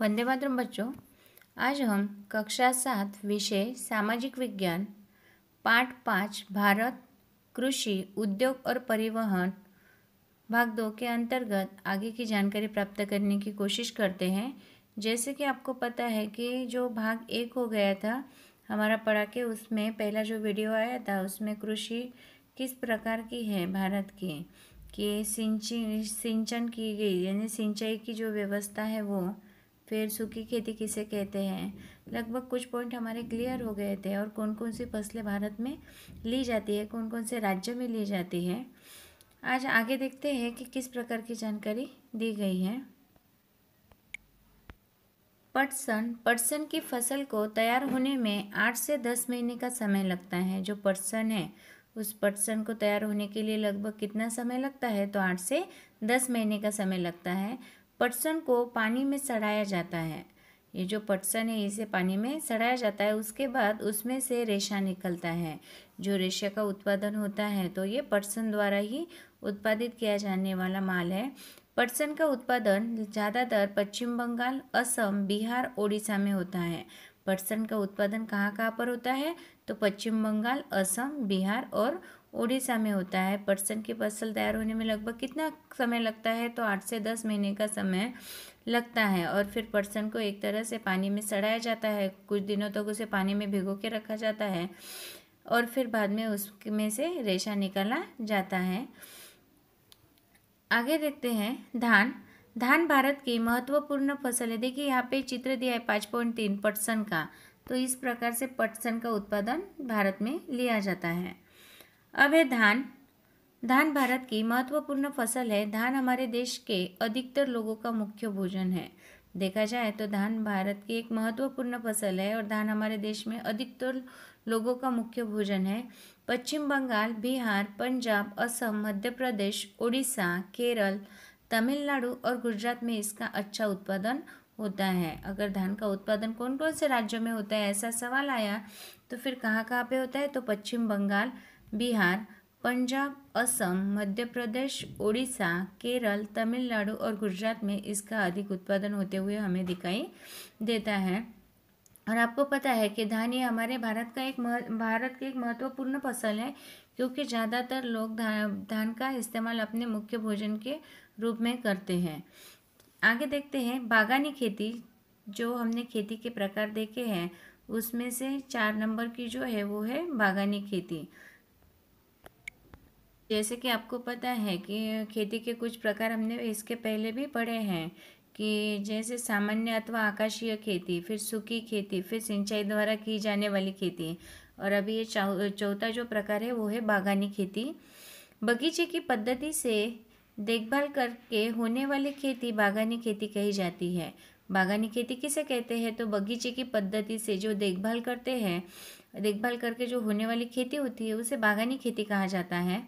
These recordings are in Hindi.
वंदे मातरम बच्चों। आज हम कक्षा 7 विषय सामाजिक विज्ञान पाठ 5 भारत कृषि उद्योग और परिवहन भाग 2 के अंतर्गत आगे की जानकारी प्राप्त करने की कोशिश करते हैं। जैसे कि आपको पता है कि जो भाग 1 हो गया था हमारा पढ़ा के, उसमें पहला जो वीडियो आया था उसमें कृषि किस प्रकार की है भारत की, कि सिंचन की गई यानी सिंचाई की जो व्यवस्था है वो, फिर सूखी खेती किसे कहते हैं। लगभग कुछ पॉइंट हमारे क्लियर हो गए थे और कौन कौन सी फसलें भारत में ली जाती है, कौन कौन से राज्य में ली जाती है। आज आगे देखते हैं कि किस प्रकार की जानकारी दी गई है। पटसन की फसल को तैयार होने में 8 से 10 महीने का समय लगता है। जो पटसन है उस पटसन को तैयार होने के लिए लगभग कितना समय लगता है, तो 8 से 10 महीने का समय लगता है। पटसन को पानी में सड़ाया जाता है। ये जो पटसन है इसे पानी में सड़ाया जाता है, उसके बाद उसमें से रेशा निकलता है। जो रेशा का उत्पादन होता है तो ये पटसन द्वारा ही उत्पादित किया जाने वाला माल है। पटसन का उत्पादन ज़्यादातर पश्चिम बंगाल, असम, बिहार, ओडिशा में होता है। पटसन का उत्पादन कहाँ कहाँ पर होता है, तो पश्चिम बंगाल, असम, बिहार और ओडिशा में होता है। पटसन की फसल तैयार होने में लगभग कितना समय लगता है, तो 8 से 10 महीने का समय लगता है। और फिर पटसन को एक तरह से पानी में सड़ाया जाता है, कुछ दिनों तक उसे पानी में भिगो के रखा जाता है और फिर बाद में उसमें से रेशा निकाला जाता है। आगे देखते हैं धान भारत की महत्वपूर्ण फसल है। देखिए यहाँ पे चित्र दिया है 5.3 पटसन का, तो इस प्रकार से पटसन का उत्पादन भारत में लिया जाता है। अब है धान भारत की महत्वपूर्ण फसल है। धान हमारे देश के अधिकतर लोगों का मुख्य भोजन है। देखा जाए तो धान भारत की एक महत्वपूर्ण फसल है और धान हमारे देश में अधिकतर लोगों का मुख्य भोजन है। पश्चिम बंगाल, बिहार, पंजाब, असम, मध्य प्रदेश, उड़ीसा, केरल, तमिलनाडु और गुजरात में इसका अच्छा उत्पादन होता है। अगर धान का उत्पादन कौन कौन से राज्यों में होता है ऐसा सवाल आया तो फिर कहाँ कहाँ पे होता है, तो पश्चिम बंगाल, बिहार, पंजाब, असम, मध्य प्रदेश, ओडिशा, केरल, तमिलनाडु और गुजरात में इसका अधिक उत्पादन होते हुए हमें दिखाई देता है। और आपको पता है कि धान ये हमारे भारत की एक महत्वपूर्ण फसल है, क्योंकि ज़्यादातर लोग धान का इस्तेमाल अपने मुख्य भोजन के रूप में करते हैं। आगे देखते हैं बागानी खेती। जो हमने खेती के प्रकार देखे हैं उसमें से 4 नंबर की जो है वो है बागानी खेती। जैसे कि आपको पता है कि खेती के कुछ प्रकार हमने इसके पहले भी पढ़े हैं, कि जैसे सामान्य अथवा आकाशीय खेती, फिर सूखी खेती, फिर सिंचाई द्वारा की जाने वाली खेती, और अभी ये चौथा जो प्रकार है वो है बागानी खेती। बगीचे की पद्धति से देखभाल करके होने वाली खेती बागानी खेती कही जाती है। बागानी खेती किसे कहते हैं, तो बगीचे की पद्धति से जो देखभाल करके जो होने वाली खेती होती है उसे बागानी खेती कहा जाता है।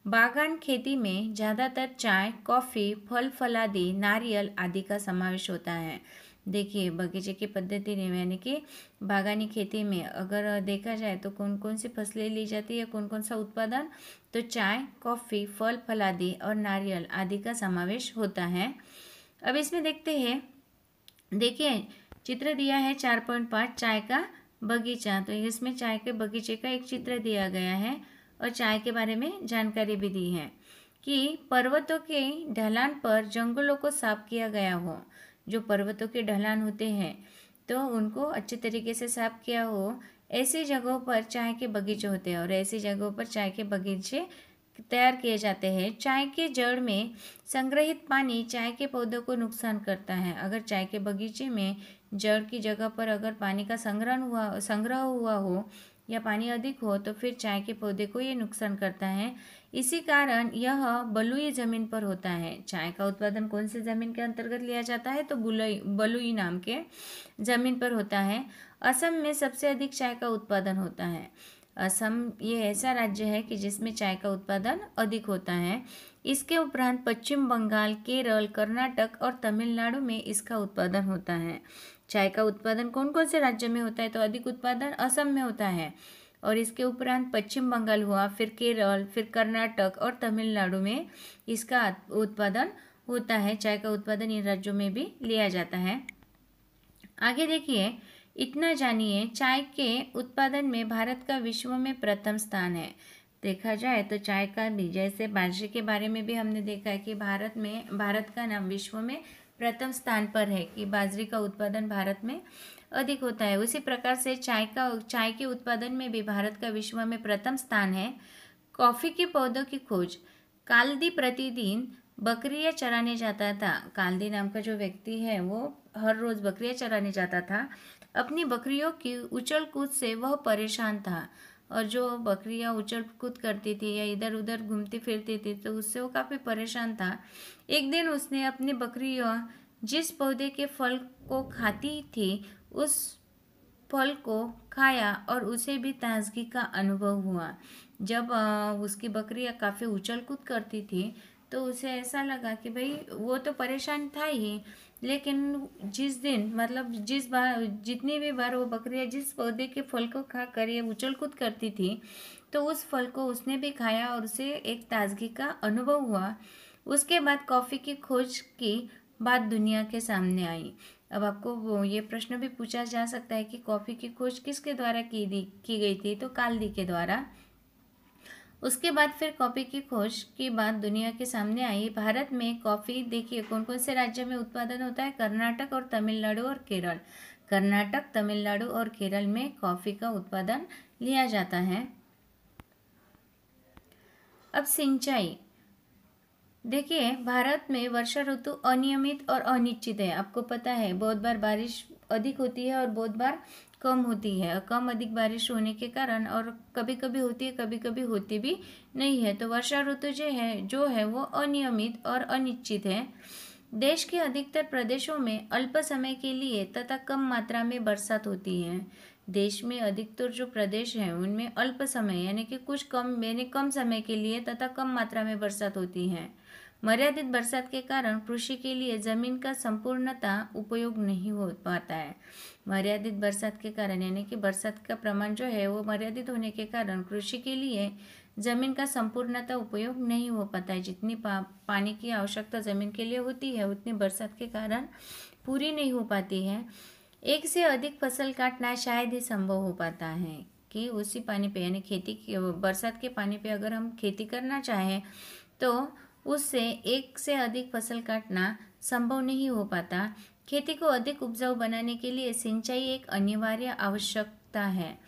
बागान खेती में ज़्यादातर चाय, कॉफ़ी, फल फलादी, नारियल आदि का समावेश होता है। देखिए बगीचे की पद्धति में यानी कि बागानी खेती में अगर देखा जाए तो कौन कौन सी फसलें ली जाती है, कौन कौन सा उत्पादन, तो चाय, कॉफ़ी, फल फलादी और नारियल आदि का समावेश होता है। अब इसमें देखते हैं, देखिए चित्र दिया है 4.5 चाय का बगीचा, तो इसमें चाय के बगीचे का एक चित्र दिया गया है और चाय के बारे में जानकारी भी दी है कि पर्वतों के ढलान पर जंगलों को साफ किया गया हो। जो पर्वतों के ढलान होते हैं तो उनको अच्छे तरीके से साफ किया हो, ऐसी जगहों पर चाय के बगीचे होते हैं और ऐसी जगहों पर चाय के बगीचे तैयार किए जाते हैं। चाय के जड़ में संग्रहित पानी चाय के पौधों को नुकसान करता है। अगर चाय के बगीचे में जड़ की जगह पर अगर पानी का संग्रह हुआ हो या पानी अधिक हो तो फिर चाय के पौधे को ये नुकसान करता है। इसी कारण यह बलुई जमीन पर होता है। चाय का उत्पादन कौन सी जमीन के अंतर्गत लिया जाता है, तो बलुई नाम के जमीन पर होता है। असम में सबसे अधिक चाय का उत्पादन होता है। असम ये ऐसा राज्य है कि जिसमें चाय का उत्पादन अधिक होता है। इसके उपरांत पश्चिम बंगाल, केरल, कर्नाटक और तमिलनाडु में इसका उत्पादन होता है। चाय का उत्पादन कौन कौन से राज्य में होता है, तो अधिक उत्पादन असम में होता है और इसके उपरांत पश्चिम बंगाल हुआ, फिर केरल, फिर कर्नाटक और तमिलनाडु में इसका उत्पादन होता है। चाय का उत्पादन इन राज्यों में भी लिया जाता है। आगे देखिए, इतना जानिए, चाय के उत्पादन में भारत का विश्व में प्रथम स्थान है। देखा जाए तो चाय का भी, जैसे बाजरे के बारे में भी हमने देखा है कि भारत का नाम विश्व में प्रथम स्थान पर है, कि बाजरे का उत्पादन भारत में अधिक होता है। उसी प्रकार से चाय के उत्पादन में भी भारत का विश्व में प्रथम स्थान है। कॉफी के पौधों की खोज, काल्दी प्रतिदिन बकरियां चराने जाता था। काल्दी नाम का जो व्यक्ति है वो हर रोज बकरियां चराने जाता था। अपनी बकरियों की उछल कूद से वह परेशान था, और जो बकरियां उछल कूद करती थी या इधर उधर घूमती फिरती थी तो उससे वो काफ़ी परेशान था। एक दिन उसने अपनी बकरियां जिस पौधे के फल को खाती थी उस फल को खाया और उसे भी ताजगी का अनुभव हुआ। जब उसकी बकरियां काफ़ी उछल कूद करती थी तो उसे ऐसा लगा कि भाई वो तो परेशान था ही, लेकिन जिस दिन मतलब जिस बार जितनी भी बार वो बकरियां जिस पौधे के फल को खा कर ये उछल कूद करती थी तो उस फल को उसने भी खाया और उसे एक ताजगी का अनुभव हुआ। उसके बाद कॉफ़ी की खोज की बात दुनिया के सामने आई। अब आपको ये प्रश्न भी पूछा जा सकता है कि कॉफ़ी की खोज किसके द्वारा की गई थी, तो काल्दी के द्वारा। उसके बाद फिर कॉफ़ी की खोज की बात दुनिया के सामने आई। भारत में कॉफ़ी देखिए कौन कौन से राज्य में उत्पादन होता है, कर्नाटक और तमिलनाडु और केरल। कर्नाटक, तमिलनाडु और केरल में कॉफ़ी का उत्पादन लिया जाता है। अब सिंचाई देखिए, भारत में वर्षा ऋतु अनियमित और अनिश्चित है। आपको पता है बहुत बार बारिश अधिक होती है और बहुत बार कम होती है। कम अधिक बारिश होने के कारण और कभी कभी होती है, कभी कभी होती भी नहीं है। तो वर्षा ऋतु जो है वो अनियमित और अनिश्चित है। देश के अधिकतर प्रदेशों में अल्प समय के लिए तथा कम मात्रा में बरसात होती है। देश में अधिकतर जो प्रदेश हैं उनमें अल्प समय यानी कि कम समय के लिए तथा कम मात्रा में बरसात होती है। मर्यादित बरसात के कारण कृषि के लिए जमीन का संपूर्णतः उपयोग नहीं हो पाता है। मर्यादित बरसात के कारण यानी कि बरसात का प्रमाण जो है वो मर्यादित होने के कारण कृषि के लिए जमीन का संपूर्णतः उपयोग नहीं हो पाता है। जितनी पानी की आवश्यकता जमीन के लिए होती है उतनी बरसात के कारण पूरी नहीं हो पाती है। एक से अधिक फसल काटना शायद ही संभव हो पाता है कि उसी पानी पे यानी बरसात के पानी पे अगर हम खेती करना चाहें तो उससे एक से अधिक फसल काटना संभव नहीं हो पाता। खेती को अधिक उपजाऊ बनाने के लिए सिंचाई एक अनिवार्य आवश्यकता है,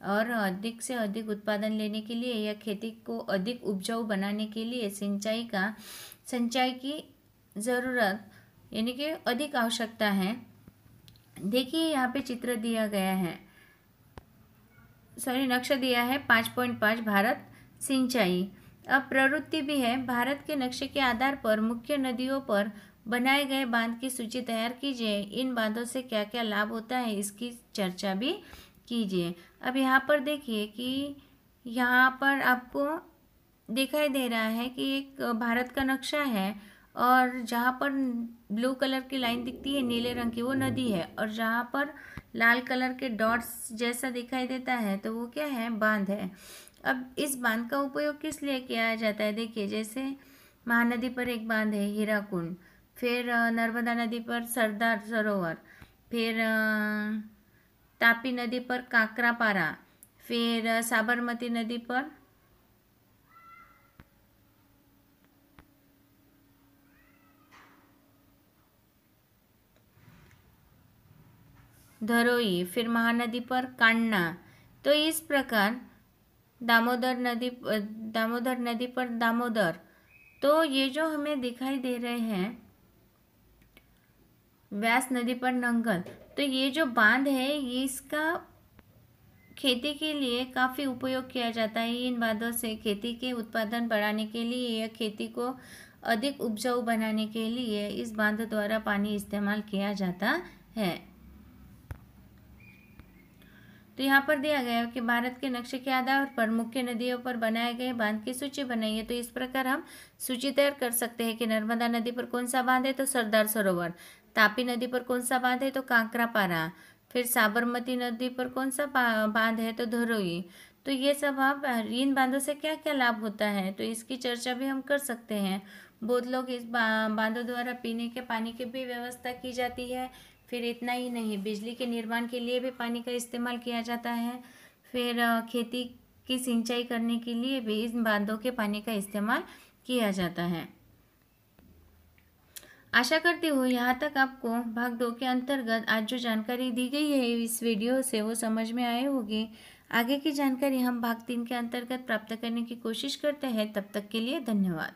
और अधिक से अधिक उत्पादन लेने के लिए या खेती को अधिक उपजाऊ बनाने के लिए सिंचाई की ज़रूरत यानी कि अधिक आवश्यकता है। देखिए यहाँ पे चित्र दिया गया है, नक्शा दिया है 5.5 भारत सिंचाई। अब प्रवृत्ति भी है। भारत के नक्शे के आधार पर मुख्य नदियों पर बनाए गए बांध की सूची तैयार कीजिए। इन बांधों से क्या क्या लाभ होता है इसकी चर्चा भी कीजिए। अब यहाँ पर देखिए कि यहाँ पर आपको दिखाई दे रहा है कि एक भारत का नक्शा है और जहाँ पर ब्लू कलर की लाइन दिखती है नीले रंग की वो नदी है, और जहाँ पर लाल कलर के डॉट्स जैसा दिखाई देता है तो वो क्या है, बांध है। अब इस बांध का उपयोग किस लिए किया जाता है, देखिए जैसे महानदी पर एक बांध है हीराकुंड, फिर नर्मदा नदी पर सरदार सरोवर, फिर तापी नदी पर काकरापारा, फिर साबरमती नदी पर धरोई, फिर महानदी पर कान्ना। तो इस प्रकार दामोदर नदी पर दामोदर। तो ये जो हमें दिखाई दे रहे हैं व्यास नदी पर नंगल। तो ये जो बांध है ये इसका खेती के लिए काफ़ी उपयोग किया जाता है। इन बांधों से खेती के उत्पादन बढ़ाने के लिए या खेती को अधिक उपजाऊ बनाने के लिए इस बांध द्वारा पानी इस्तेमाल किया जाता है। तो यहाँ पर दिया गया है कि भारत के नक्शे के आधार पर मुख्य नदियों पर बनाए गए बांध की सूची बनाइए। तो इस प्रकार हम सूची तैयार कर सकते हैं कि नर्मदा नदी पर कौन सा बांध है तो सरदार सरोवर, तापी नदी पर कौन सा बांध है तो काकरापारा, फिर साबरमती नदी पर कौन सा बांध है तो धरोई। तो ये सब आप इन बांधों से क्या क्या लाभ होता है तो इसकी चर्चा भी हम कर सकते हैं। बहुत लोग इस बांधों द्वारा पीने के पानी की भी व्यवस्था की जाती है, फिर इतना ही नहीं, बिजली के निर्माण के लिए भी पानी का इस्तेमाल किया जाता है। फिर खेती की सिंचाई करने के लिए भी इन बांधों के पानी का इस्तेमाल किया जाता है। आशा करती हूँ यहाँ तक आपको भाग 2 के अंतर्गत आज जो जानकारी दी गई है इस वीडियो से वो समझ में आई होगी। आगे की जानकारी हम भाग 3 के अंतर्गत प्राप्त करने की कोशिश करते हैं। तब तक के लिए धन्यवाद।